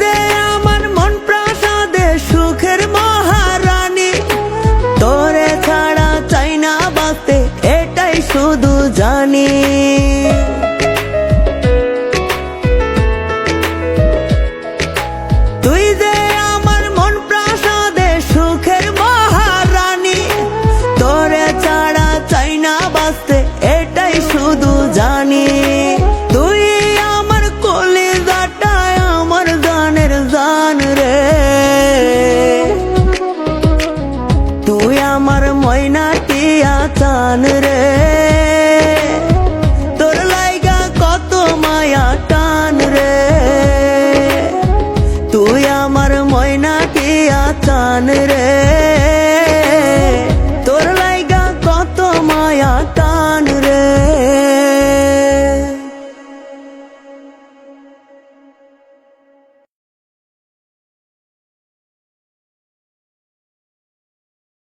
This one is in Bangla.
যে আমার মন প্রাসাদে সুখের মহারানী, তোরে ছাড়া চাই না বাঁচতে এটাই শুধু জানি। তুই যে আমার মন প্রাসাদে সুখের মহারানী, তোরে ছাড়া চাই না বাঁচতে এটাই শুধু জানি। তুই আমার কলিজাটায় আমার জানের জান রে, তুই আমার ময়না টিয়া চান রে, তোর লাইগা কত মায়া টান রে, তুই আমার ময়না টিয়া চান রে।